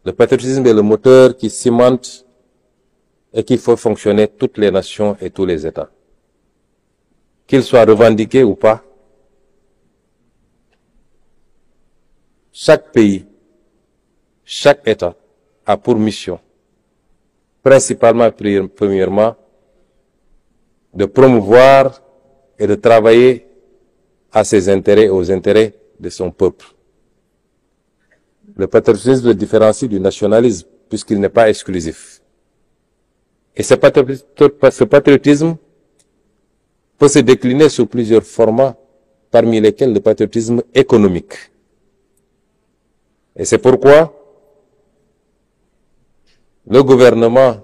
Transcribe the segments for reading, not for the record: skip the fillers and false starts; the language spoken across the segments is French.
Le patriotisme est le moteur qui cimente et qui fait fonctionner toutes les nations et tous les États. Qu'ils soient revendiqués ou pas, chaque pays, chaque État a pour mission, principalement, premièrement, de promouvoir et de travailler à ses intérêts et aux intérêts de son peuple. Le patriotisme se différencie du nationalisme puisqu'il n'est pas exclusif. Et ce patriotisme peut se décliner sous plusieurs formats, parmi lesquels le patriotisme économique. Et c'est pourquoi le gouvernement,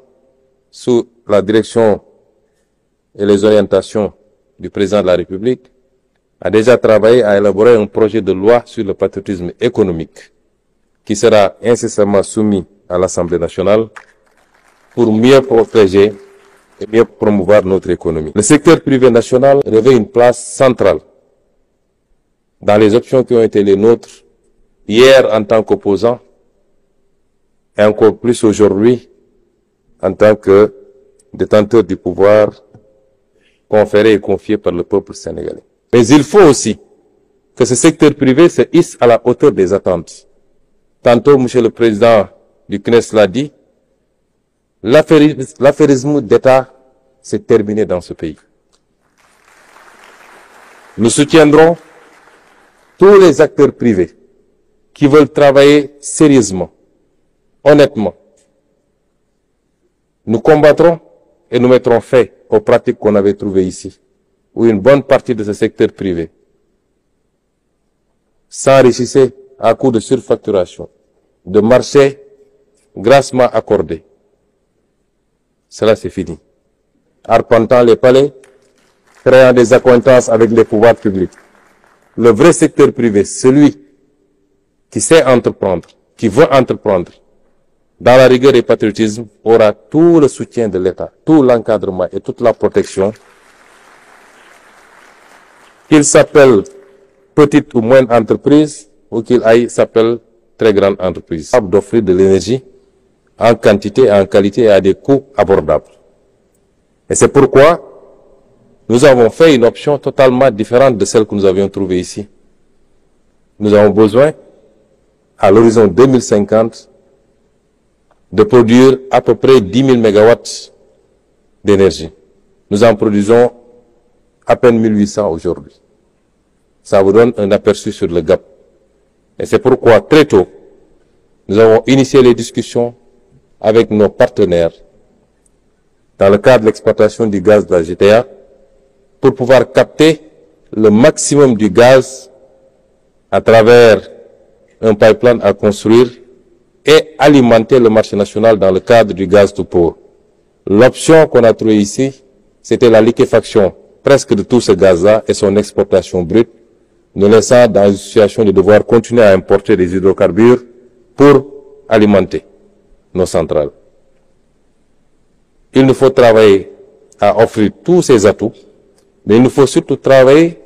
sous la direction et les orientations du président de la République, a déjà travaillé à élaborer un projet de loi sur le patriotisme économique qui sera incessamment soumis à l'Assemblée nationale pour mieux protéger et mieux promouvoir notre économie. Le secteur privé national revêt une place centrale dans les options qui ont été les nôtres hier en tant qu'opposant et encore plus aujourd'hui en tant que détenteur du pouvoir conféré et confié par le peuple sénégalais. Mais il faut aussi que ce secteur privé se hisse à la hauteur des attentes. Tantôt, Monsieur le Président du CNES l'a dit, l'affairisme d'État s'est terminé dans ce pays. Nous soutiendrons tous les acteurs privés qui veulent travailler sérieusement, honnêtement. Nous combattrons et nous mettrons fin aux pratiques qu'on avait trouvées ici, où une bonne partie de ce secteur privé s'enrichissait à coup de surfacturation, de marchés grassement accordés. Cela c'est fini. Arpentant les palais, créant des accointances avec les pouvoirs publics. Le vrai secteur privé, celui qui sait entreprendre, qui veut entreprendre, dans la rigueur et patriotisme, aura tout le soutien de l'État, tout l'encadrement et toute la protection, qu'il s'appelle petite ou moindre entreprise, ou qu'il s'appelle très grande entreprise, capable d'offrir de l'énergie en quantité, en qualité et à des coûts abordables. Et c'est pourquoi nous avons fait une option totalement différente de celle que nous avions trouvée ici. Nous avons besoin, à l'horizon 2050, de produire à peu près 10 000 mégawatts d'énergie. Nous en produisons à peine 1800 aujourd'hui. Ça vous donne un aperçu sur le gap. Et c'est pourquoi, très tôt, nous avons initié les discussions avec nos partenaires dans le cadre de l'exploitation du gaz de la GTA pour pouvoir capter le maximum du gaz à travers un pipeline à construire et alimenter le marché national dans le cadre du gaz tout pour. L'option qu'on a trouvée ici, c'était la liquéfaction presque de tout ce gaz-là et son exportation brute, nous laissant dans une situation de devoir continuer à importer des hydrocarbures pour alimenter nos centrales. Il nous faut travailler à offrir tous ces atouts, mais il nous faut surtout travailler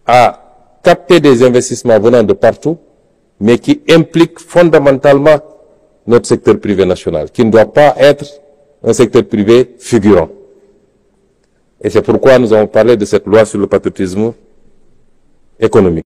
à capter des investissements venant de partout, mais qui impliquent fondamentalement notre secteur privé national, qui ne doit pas être un secteur privé figurant. Et c'est pourquoi nous avons parlé de cette loi sur le patriotisme économique.